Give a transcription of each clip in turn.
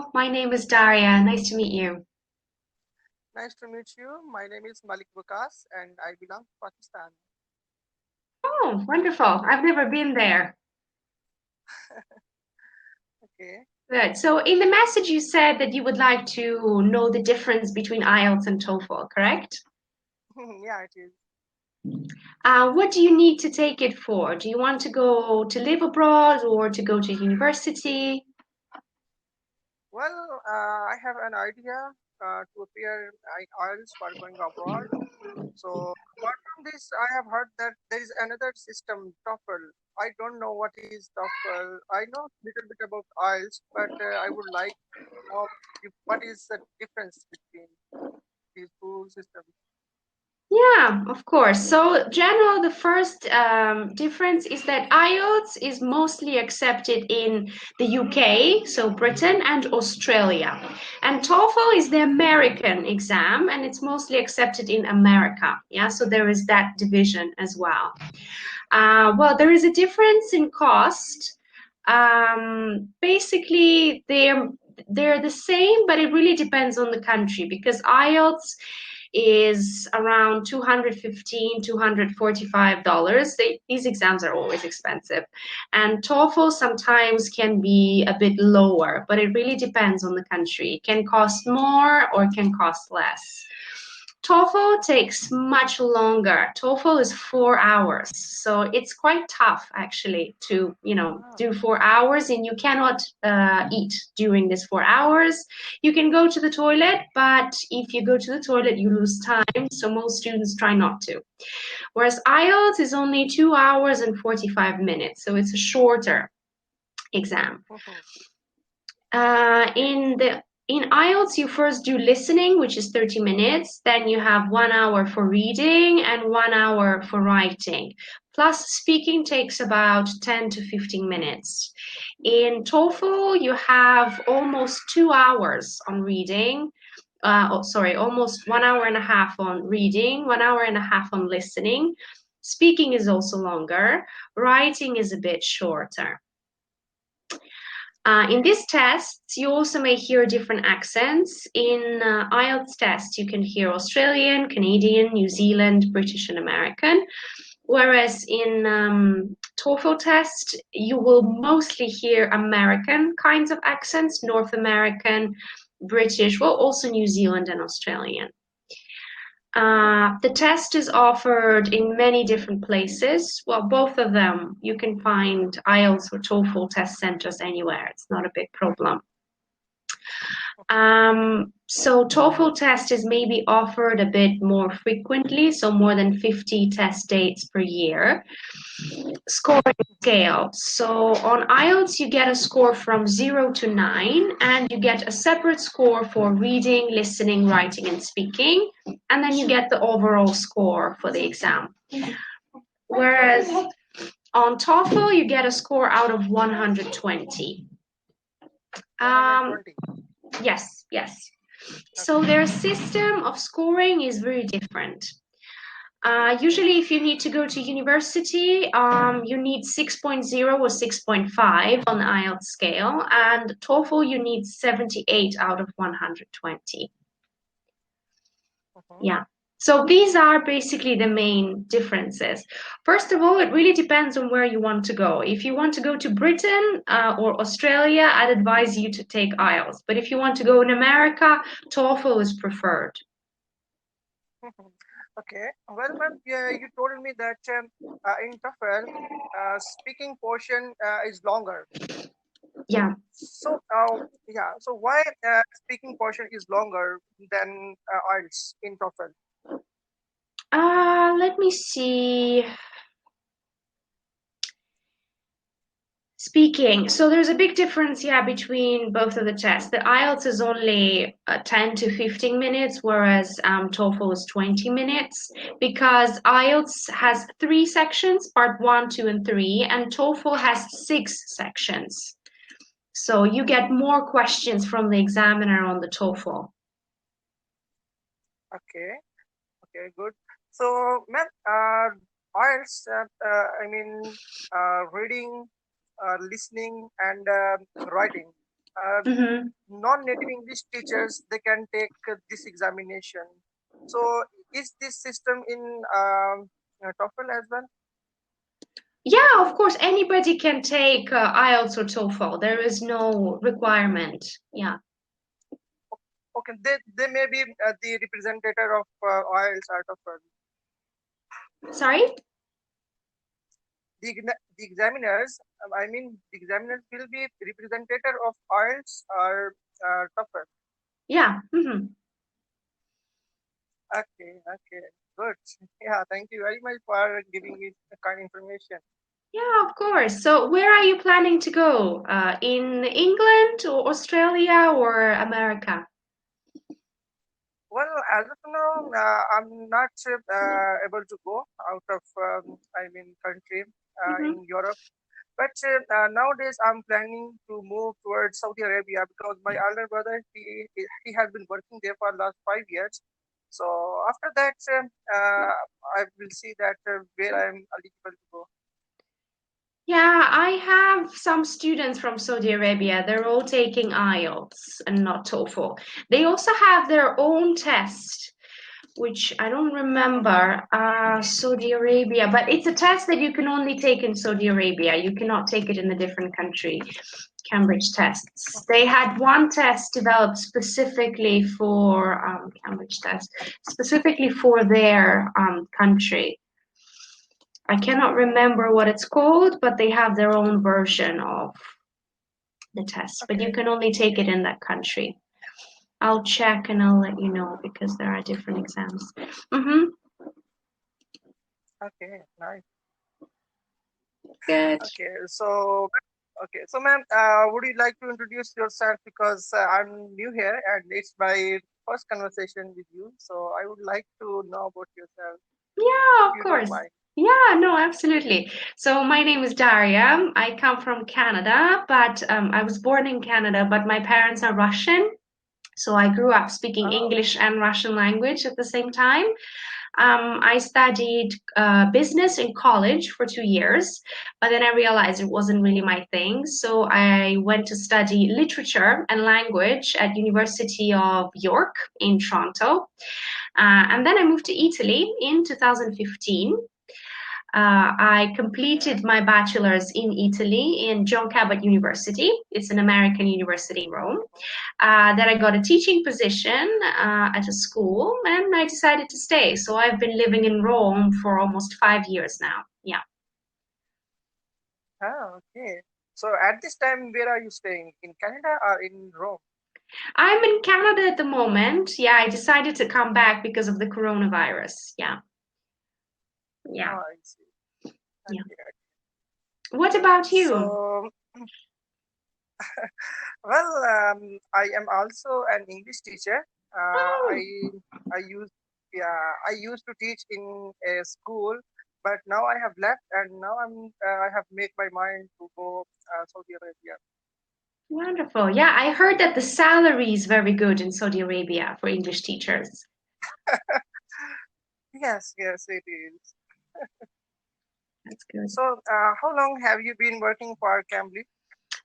Hello, my name is Daria. Nice to meet you. Nice to meet you. My name is Malik Bukas and I belong to Pakistan. Oh, wonderful. I've never been there. Okay. Good. So in the message you said that you would like to know the difference between IELTS and TOEFL, correct? Yeah, it is. What do you need to take it for? Do you want to go to live abroad or to go to university? Well, I have an idea to appear in IELTS for going abroad. So apart from this, I have heard that there is another system, TOEFL. I don't know what is TOEFL. I know a little bit about IELTS, but I would like to know what is the difference between these two systems. Yeah, of course. So, general, the first difference is that IELTS is mostly accepted in the UK, so Britain and Australia. And TOEFL is the American exam, and it's mostly accepted in America. Yeah, so there is that division as well. Well, there is a difference in cost. Basically, they're the same, but it really depends on the country because IELTS is around $245. These exams are always expensive. And TOEFL sometimes can be a bit lower, but it really depends on the country. It can cost more or can cost less. TOEFL takes much longer. TOEFL is 4 hours, so it's quite tough actually to Ah, do 4 hours, and you cannot eat during this 4 hours. You can go to the toilet, but if you go to the toilet, you lose time. So most students try not to. Whereas IELTS is only 2 hours and 45 minutes, so it's a shorter exam. In IELTS, you first do listening, which is 30 minutes. Then you have 1 hour for reading and 1 hour for writing. Plus, speaking takes about 10 to 15 minutes. In TOEFL, you have almost 2 hours on reading. Almost 1 hour and a half on reading, 1 hour and a half on listening. Speaking is also longer. Writing is a bit shorter. In these tests, you also may hear different accents. In IELTS test, you can hear Australian, Canadian, New Zealand, British, and American. Whereas in TOEFL test, you will mostly hear American kinds of accents, North American, British, well, also New Zealand and Australian. The test is offered in many different places. Well, both of them, you can find IELTS or TOEFL test centers anywhere. It's not a big problem. So TOEFL test is maybe offered a bit more frequently, so more than 50 test dates per year. Scoring scale. So on IELTS, you get a score from 0 to 9, and you get a separate score for reading, listening, writing, and speaking. And then you get the overall score for the exam. Whereas on TOEFL, you get a score out of 120. 120. Yes. So Okay. their system of scoring is very different. Usually, if you need to go to university, you need 6.0 or 6.5 on the IELTS scale, and TOEFL you need 78 out of 120. Yeah. So these are basically the main differences. First of all, it really depends on where you want to go. If you want to go to Britain or Australia, I'd advise you to take IELTS. But if you want to go in America, TOEFL is preferred. Okay. Well, ma'am, yeah, you told me that in TOEFL, speaking portion is longer. Yeah. So, yeah. So why speaking portion is longer than IELTS in TOEFL? Let me see. Speaking. So there's a big difference, yeah, between both of the tests. The IELTS is only 10 to 15 minutes, whereas TOEFL is 20 minutes, because IELTS has 3 sections, part 1, 2, and 3, and TOEFL has 6 sections. So you get more questions from the examiner on the TOEFL. Okay. Okay. Good. So, ma'am, IELTS. I mean, reading, listening, and writing. Mm-hmm. non-native English teachers, they can take this examination. So is this system in TOEFL as well? Yeah, of course, anybody can take IELTS or TOEFL. There is no requirement. Yeah. Okay, they may be the representative of IELTS or TOEFL. Sorry? The examiners, the examiners will be representative of IELTS or TOEFL. Yeah. Mm-hmm. Okay, okay, good. Yeah, thank you very much for giving me the kind of information. Yeah, of course. So, where are you planning to go? In England or Australia or America? Well, as of now, I'm not able to go out of, country Mm-hmm. in Europe. But nowadays, I'm planning to move towards Saudi Arabia because my elder brother, he has been working there for the last 5 years. So after that, I will see that where I am eligible to go. Yeah, I have some students from Saudi Arabia. They're all taking IELTS and not TOEFL. They also have their own test, which I don't Mhm. remember, Saudi Arabia, but it's a test that you can only take in Saudi Arabia. You cannot take it in a different country. Cambridge tests. They had one test developed specifically for Cambridge test, specifically for their country. I cannot remember what it's called, but they have their own version of the test, but you Okay, can only take it in that country. I'll check and I'll let you know because there are different exams. Mm-hmm. okay, nice. Good. Okay, so ma'am, would you like to introduce yourself because I'm new here and it's my first conversation with you. So I would like to know about yourself Yeah, if of you don't course. mind. Yeah, no, absolutely. So my name is Daria. I come from Canada, but I was born in Canada, but my parents are Russian. So I grew up speaking Oh, English and Russian language at the same time. I studied business in college for 2 years, but then I realized it wasn't really my thing. So I went to study literature and language at University of York in Toronto. And then I moved to Italy in 2015. I completed okay. my bachelor's in Italy in John Cabot University. It's an American university in Rome. Mhm. Then I got a teaching position at a school and I decided to stay. So I've been living in Rome for almost 5 years now. Yeah. Ah, okay. So at this time, where are you staying? In Canada or in Rome? I'm in Canada at the moment. Yeah, I decided to come back because of the coronavirus. Yeah. Yeah. Oh, I see. Yeah. Okay. What about you? So, well, I am also an English teacher. I Oh, I used I used to teach in a school, but now I have left, and now I have made my mind to go Saudi Arabia. wonderful. Yeah, I heard that the salary is very good in Saudi Arabia for English teachers. Yes, yes, it is. That's good. So, how long have you been working for Cambly?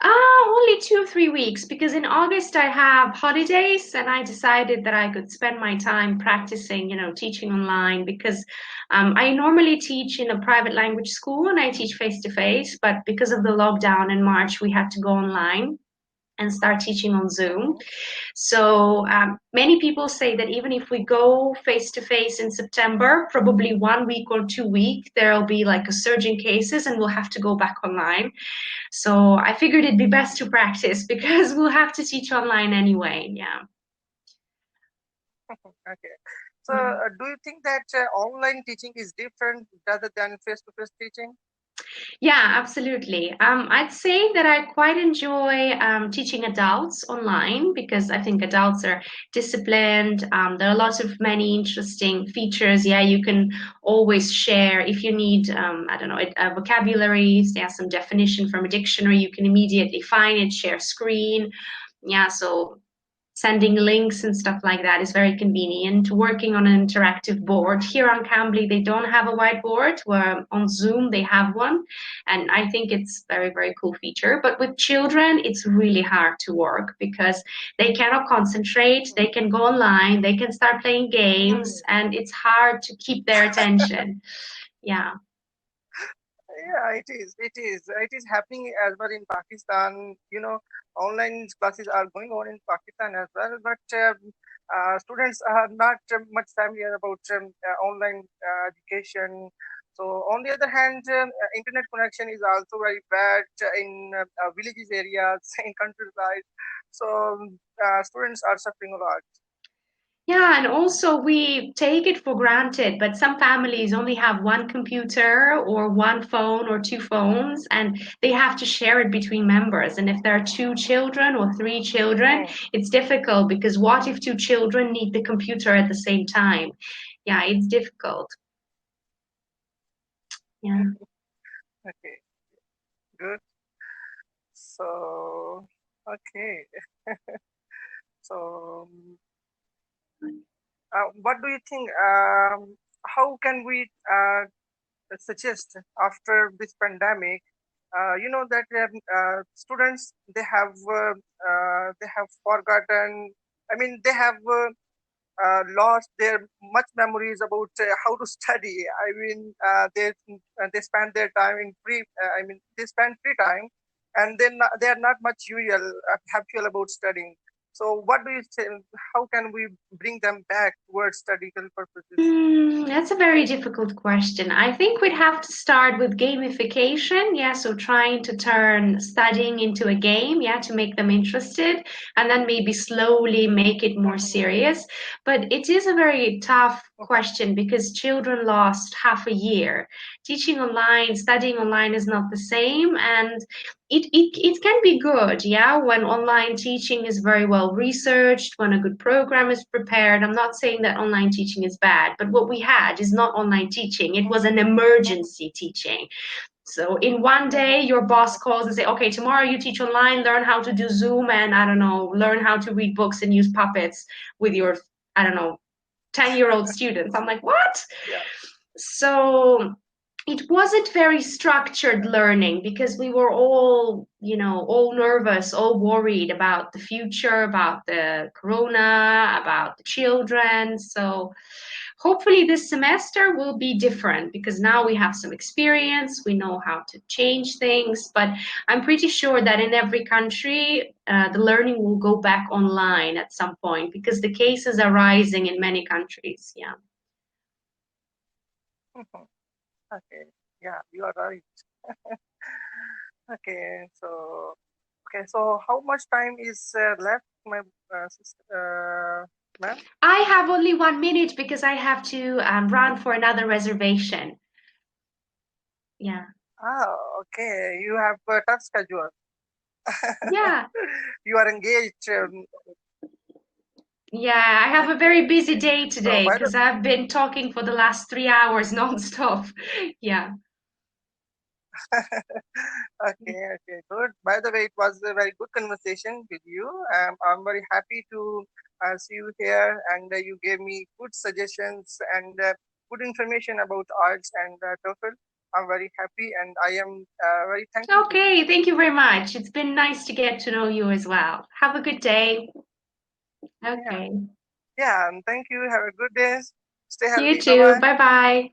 Only 2 or 3 weeks because in August I have holidays and I decided that I could spend my time practicing, teaching online because I normally teach in a private language school and I teach face to face, but because of the lockdown in March, we had to go online and start teaching on Zoom. Mhm. So many people say that even if we go face to face in September, probably 1 week or 2 weeks, there'll be like a surge in cases and we'll have to go back online. So I figured it'd be best to practice because we'll have to teach online anyway. Yeah. Okay. So, Yeah. do you think that online teaching is different rather than face-to-face teaching? Yeah, absolutely. I'd say that I quite enjoy teaching adults online because I think adults are disciplined. There are lots of many interesting features. Yeah, you can always share if you need, I don't know, a vocabulary, there's some definition from a dictionary, you can immediately find it, share screen. Yeah, so sending links and stuff like that is very convenient. Working on an interactive board. Here on Cambly, they don't have a whiteboard, where on Zoom they have one. And I think it's very, very cool feature. But with children, it's really hard to work because they cannot concentrate. They can go online, they can start playing games, and it's hard to keep their attention. Yeah. Yeah, it is. It is. It is happening as well in Pakistan. Online classes are going on in Pakistan as well, but students are not much familiar about online education. So, on the other hand, internet connection is also very bad in villages areas, in countryside. So, students are suffering a lot. Yeah, and also we take it for granted, but some families only have one computer or one phone or two phones, and they have to share it between members. And if there are two children or three children, it's difficult because what if two children need the computer at the same time? Yeah, it's difficult. Yeah. Okay, good. So, okay. So, what do you think? How can we suggest after this pandemic? That students they have forgotten. I mean, they have lost their much memories about how to study. I mean, they spend their time in free. I mean, they spend free time, and then they are not much habitual about studying. So, what do you say? How can we bring them back towards studical purposes? That's a very difficult question. I think we'd have to start with gamification. Yeah, so trying to turn studying into a game, yeah, to make them interested, and then maybe slowly make it more serious. But it is a very tough question because children lost half a year. Teaching online, studying online is not the same, and it can be good, yeah, when online teaching is very well researched, when a good program is prepared. I'm not saying that online teaching is bad, but what we had is not online teaching. It was an emergency teaching. So in one day, your boss calls and say, okay, tomorrow you teach online, learn how to do Zoom, and I don't know, learn how to read books and use puppets with your, I don't know, 10-year-old students. I'm like, what? Yeah. So it wasn't very structured learning because we were all, all nervous, all worried about the future, about the corona, about the children. So hopefully this semester will be different because now we have some experience, we know how to change things, but I'm pretty sure that in every country, the learning will go back online at some point because the cases are rising in many countries. Yeah. Okay. Yeah, you are right. Okay. So how much time is left, my ma'am? I have only 1 minute because I have to run for another reservation. Yeah. Ah, okay. You have a tough schedule. Yeah. You are engaged. Yeah, I have a very busy Okay. day So today by the because I've been talking for the last 3 hours nonstop. Yeah. okay, good. By the way, it was a very good conversation with you. I'm very happy to see you here, and you gave me good suggestions and good information about IELTS and TOEFL. I'm very happy, and I am very thankful to you. Okay, thank you very much. It's been nice to get to know you as well. Have a good day. Yeah, Okay. yeah, and thank you. Have a good day. Stay You healthy. Bye too. bye. Bye bye.